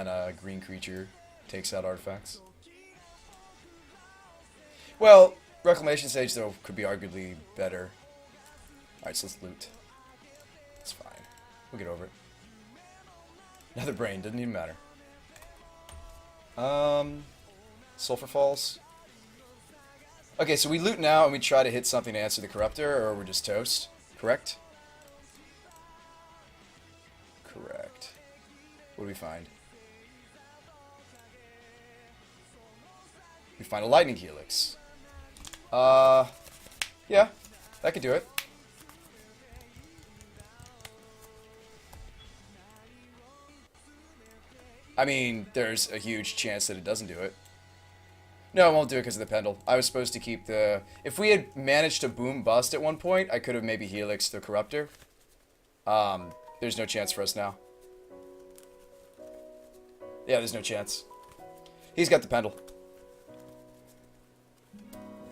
a green creature takes out artifacts. Well, Reclamation Sage, though, could be arguably better. Alright, so let's loot. It's fine. We'll get over it. Another brain, doesn't even matter. Sulfur Falls. Okay, so we loot now and we try to hit something to answer the Corruptor, or we're just toast. Correct? Correct. What do we find? We find a Lightning Helix. Yeah, that could do it. I mean, there's a huge chance that it doesn't do it. No, it won't do it because of the Pendle. I was supposed to keep the... If we had managed to boom bust at one point, I could have maybe Helixed the Corruptor. There's no chance for us now. Yeah, there's no chance. He's got the Pendle.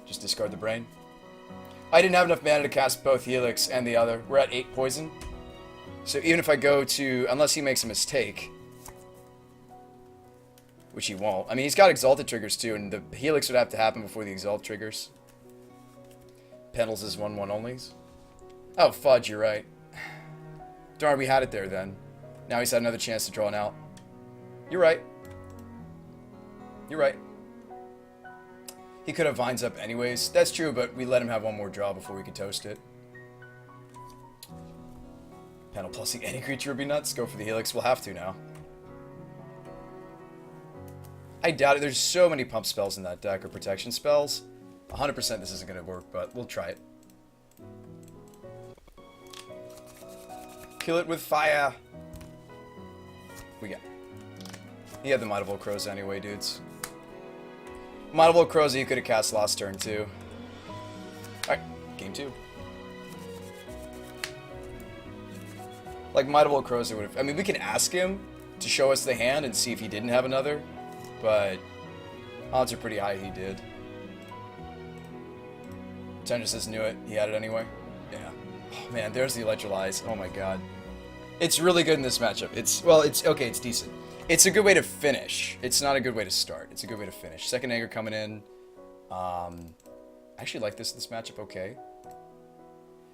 Just discard the brain. I didn't have enough mana to cast both Helix and the other. We're at 8 poison. So even if I go to... Unless he makes a mistake... Which he won't. I mean, he's got Exalted triggers too, and the Helix would have to happen before the Exalt triggers. Pendles is 1/1 onlys. Oh, fudge, you're right. Darn, we had it there then. Now he's had another chance to draw an out. You're right. You're right. He could have Vines up anyways. That's true, but we let him have one more draw before we could toast it. Pendle plusing any creature would be nuts. Go for the Helix. We'll have to now. I doubt it. There's so many pump spells in that deck, or protection spells. 100% this isn't going to work, but we'll try it. Kill it with fire. We got. He had the Might of Old Crows anyway, dudes. Might of Old Crows you could have cast last turn, too. Alright, game 2. Like, Might of Old Crows would have... I mean, we can ask him to show us the hand and see if he didn't have another. But odds are pretty high he did. Tender says knew it. He had it anyway. Yeah. Oh, man, there's the Electrolyze. Oh my god. It's really good in this matchup. It's okay, it's decent. It's a good way to finish. It's not a good way to start. It's a good way to finish. Second Anger coming in. I actually like this matchup okay.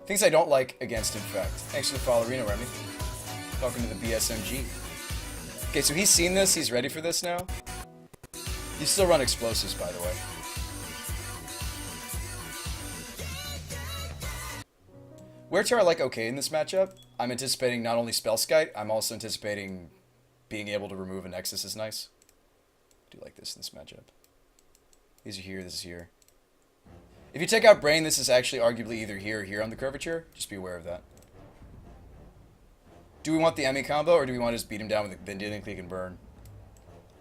Things I don't like against Infect. Thanks for the follow, Reno Remy. Welcome to the BSMG. Okay, so he's seen this. He's ready for this now. You still run explosives, by the way. Weretar I like okay in this matchup. I'm anticipating not only Spellskite, I'm also anticipating being able to remove a Nexus is nice. I do like this in this matchup. These are here, this is here. If you take out Brain, this is actually arguably either here or here on the curvature. Just be aware of that. Do we want the Emmy combo, or do we want to just beat him down with the Vendilion Clique and burn?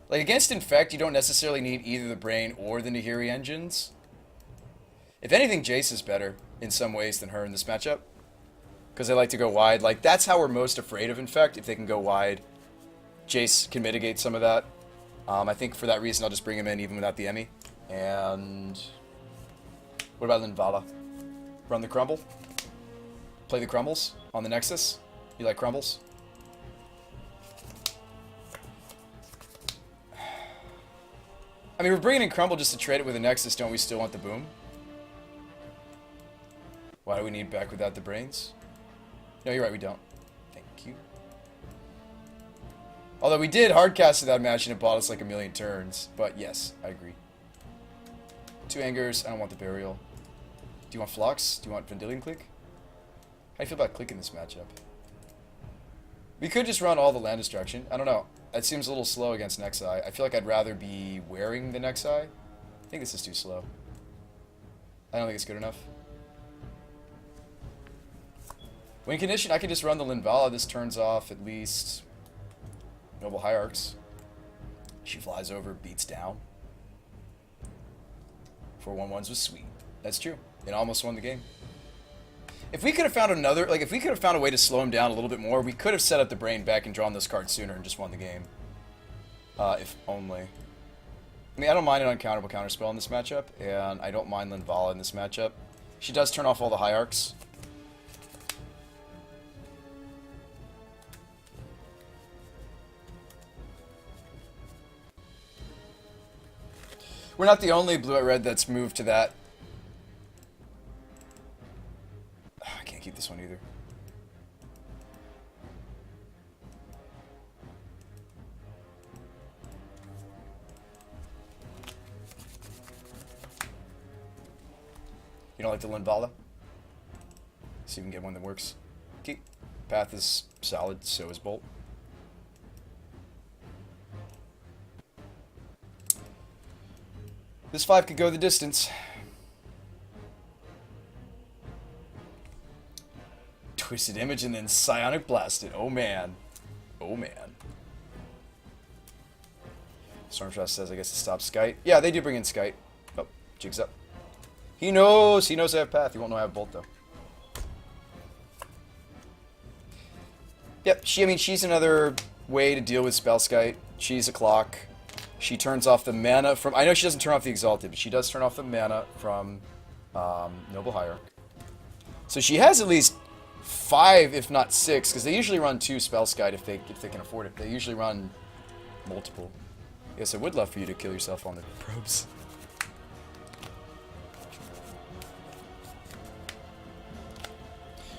Like, against Infect, you don't necessarily need either the Brain or the Nahiri engines. If anything, Jace is better in some ways than her in this matchup. Because they like to go wide. Like, that's how we're most afraid of Infect, if they can go wide. Jace can mitigate some of that. I think for that reason, I'll just bring him in even without the Emmy. And... what about Linvala? Run the Crumble? Play the Crumbles on the Nexus? You like Crumbles? I mean, we're bringing in Crumble just to trade it with a Nexus. Don't we still want the Boom? Why do we need back without the Brains? No, you're right, we don't. Thank you. Although we did hardcast that match and it bought us like a million turns. But yes, I agree. 2 Angers. I don't want the Burial. Do you want Flux? Do you want Vendilion Clique? How do you feel about Clique in this matchup? We could just run all the land destruction. I don't know. That seems a little slow against Nexi. I feel like I'd rather be wearing the Nexi. I think this is too slow. I don't think it's good enough. Win condition, I could just run the Linvala. This turns off at least Noble Hierarchs. She flies over, beats down. 4/1/1s was sweet. That's true. It almost won the game. If we could have found another, like, if we could have found a way to slow him down a little bit more, we could have set up the Brain back and drawn those cards sooner and just won the game. If only. I mean, I don't mind an uncounterable counterspell in this matchup, and I don't mind Linvala in this matchup. She does turn off all the Hierarchs. We're not the only blue-red that's moved to that. I can't keep this one either. You don't like the Linvala? See if we can get one that works. Okay. Path is solid, so is Bolt. This 5 could go the distance. Twisted Image and then Psionic Blasted. Oh man. Oh man. Stormshot says I guess to stop Skite. Yeah, they do bring in Skite. Oh, Jig's up. He knows I have Path. He won't know I have Bolt though. Yep, she's another way to deal with Spell Skite. She's a clock. She turns off the mana from... I know she doesn't turn off the Exalted, but she does turn off the mana from Noble Hierarch. So she has at least 5, if not 6, because they usually run 2 Spell Skite if they can afford it. They usually run multiple. Yes, I would love for you to kill yourself on the probes.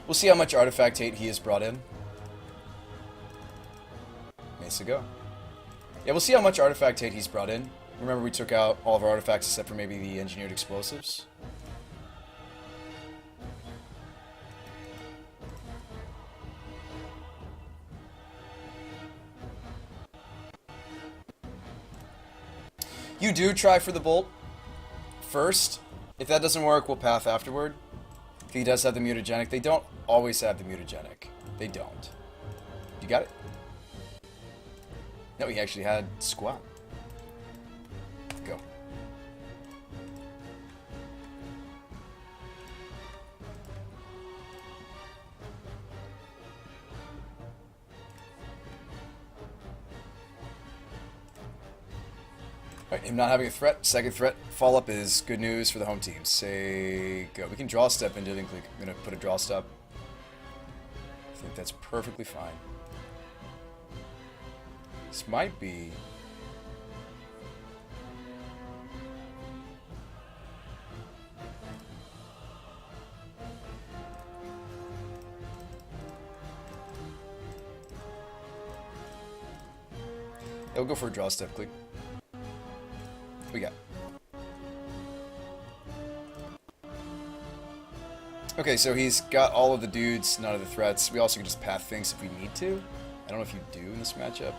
We'll see how much artifact hate he has brought in. Mesa go. Yeah, we'll see how much artifact hate he's brought in. Remember, we took out all of our artifacts except for maybe the engineered explosives. You do try for the Bolt first. If that doesn't work, we'll Path afterward. If he does have the mutagenic. They don't always have the mutagenic. They don't. You got it? No, he actually had Squat. Go. Alright, him not having a threat. Second threat. Follow-up is good news for the home team. Say go. We can draw step into Link. I'm going to put a draw step. I think that's perfectly fine. This might be... Yeah, we'll go for a draw step click. What we got? Okay, so he's got all of the dudes, none of the threats. We also can just path things if we need to. I don't know if you do in this matchup.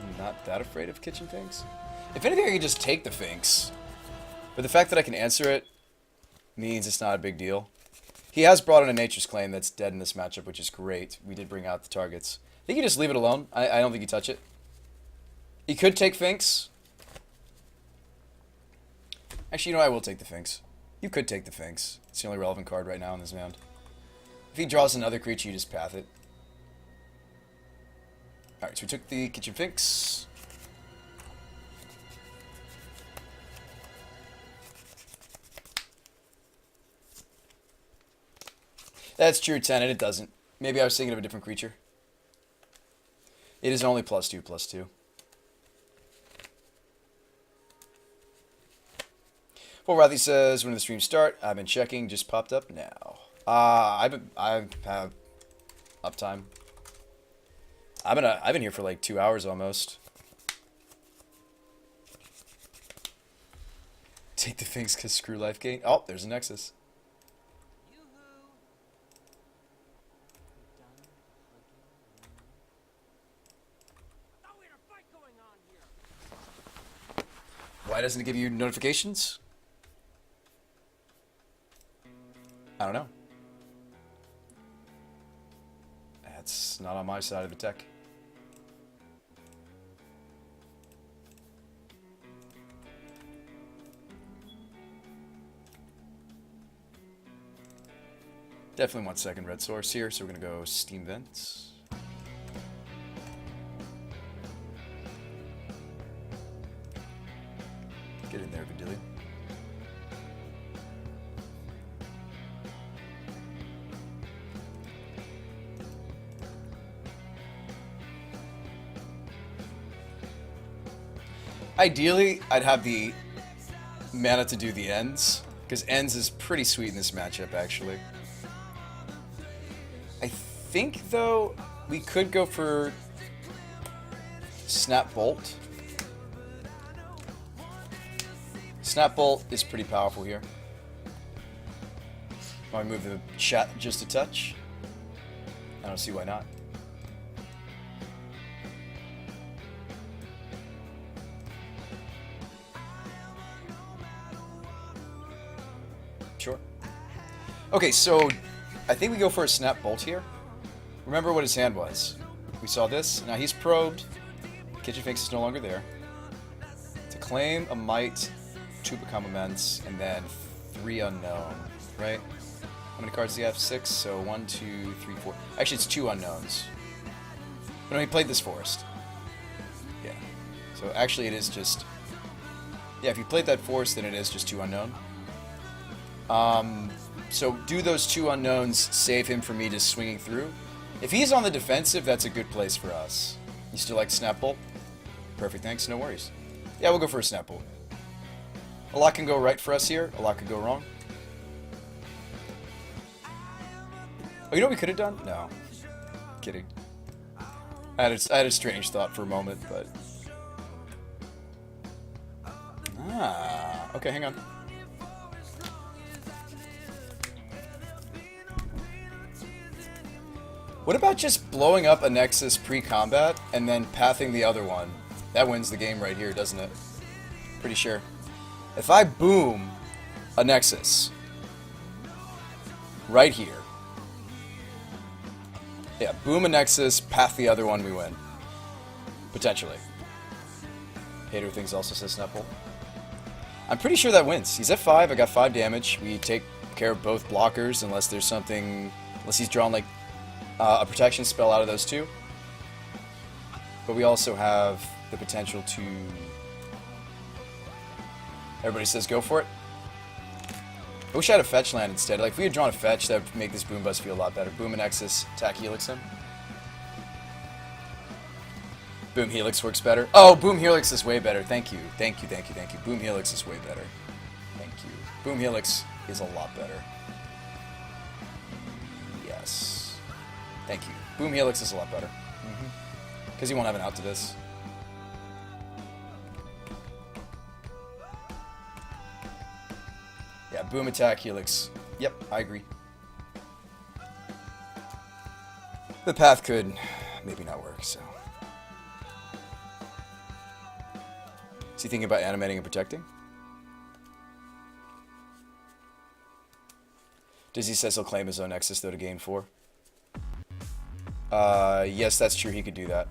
I'm not that afraid of kitchen things. If anything, I can just take the Finks. But the fact that I can answer it means it's not a big deal. He has brought in a Nature's Claim that's dead in this matchup, which is great. We did bring out the targets. I think you just leave it alone. I don't think you touch it. He could take Finks. Actually, you know, I will take the Finks. You could take the Finks. It's the only relevant card right now in this round. If he draws another creature, you just path it. Alright, so we took the Kitchen Finks. That's true, 10, and it doesn't. Maybe I was thinking of a different creature. It is only +2/+2. Well, Rathy says, when did the stream start? I've been checking, just popped up now. I have uptime. I've been here for like 2 hours almost. Take the things cause screw life gain. Oh, there's a Nexus. Why doesn't it give you notifications? I don't know. That's not on my side of the tech. Definitely want second red source here, so we're gonna go Steam Vents. Get in there, Vidillion. Ideally, I'd have the mana to do the ends, because ends is pretty sweet in this matchup, actually. I think, though, we could go for Snap Bolt. Snap Bolt is pretty powerful here. Want to move the chat just a touch? I don't see why not. Sure. Okay, so I think we go for a Snap Bolt here. Remember what his hand was. We saw this. Now he's probed. Kitchen Finks is no longer there. To claim a Might, 2 become immense, and then 3 unknown, right? How many cards do you have? 6, so 1, 2, 3, 4. Actually, it's 2 unknowns. But no, he played this forest. Yeah. So actually it is just... Yeah, if you played that forest, then it is just 2 unknown. So do those 2 unknowns save him from me just swinging through? If he's on the defensive, that's a good place for us. You still like Snap Bolt? Perfect, thanks, no worries. Yeah, we'll go for a Snap Bolt. A lot can go right for us here, a lot could go wrong. Oh, you know what we could have done? No. Kidding. I had a strange thought for a moment, but... Ah, okay, hang on. What about just blowing up a Nexus pre-combat and then pathing the other one? That wins the game right here, doesn't it? Pretty sure. If I boom a Nexus right here. Yeah, boom a Nexus, path the other one, we win. Potentially. Hater Things also says Snapple. I'm pretty sure that wins. He's at 5, I got 5 damage. We take care of both blockers unless there's something... Unless he's drawn like a protection spell out of those 2. But we also have the potential to... Everybody says go for it. I wish I had a fetch land instead. Like, if we had drawn a fetch, that would make this Boom Bust feel a lot better. Boom and Nexus, attack Helix him. Boom Helix works better. Oh, Boom Helix is way better. Thank you. Thank you, thank you, thank you. Boom Helix is way better. Thank you. Boom Helix is a lot better. Yes. Thank you. Boom Helix is a lot better. Because he won't have an out to this. Yeah, boom attack, Helix. Yep, I agree. The path could maybe not work, so. Is he thinking about animating and protecting? Dizzy says he'll claim his own Nexus, though, to gain 4. Yes, that's true, he could do that.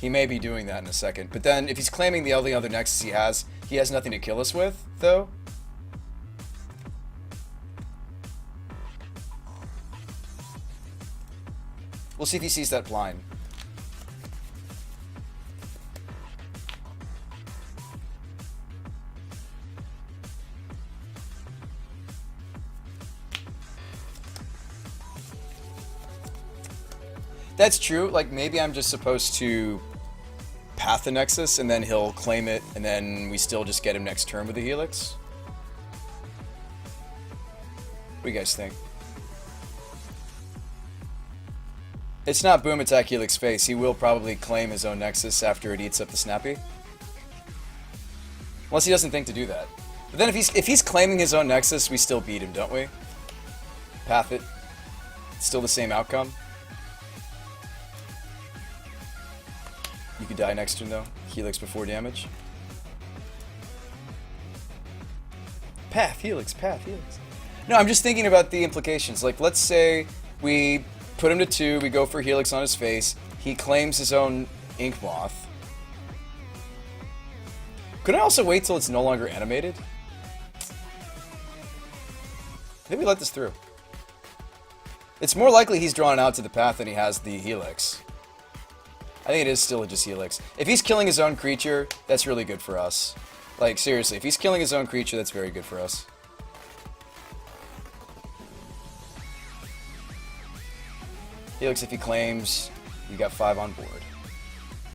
He may be doing that in a second. But then, if he's claiming the only other Nexus he has nothing to kill us with, though. We'll see if he sees that blind. That's true. Like, maybe I'm just supposed to path the Nexus, and then he'll claim it, and then we still just get him next turn with the Helix. What do you guys think? It's not Boom Attack Helix face. He will probably claim his own Nexus after it eats up the Snappy. Unless he doesn't think to do that. But then if he's claiming his own Nexus, we still beat him, don't we? Path it. Still the same outcome. You could die next turn though. Helix before damage. Path, Helix, path, Helix. No, I'm just thinking about the implications. Like, let's say we put him to 2, we go for Helix on his face, he claims his own Ink Moth. Could I also wait till it's no longer animated? Maybe let this through. It's more likely he's drawn out to the path than he has the Helix. I think it is still just Helix. If he's killing his own creature, that's really good for us. Like, seriously, if he's killing his own creature, that's very good for us. Helix, if he claims, you got 5 on board.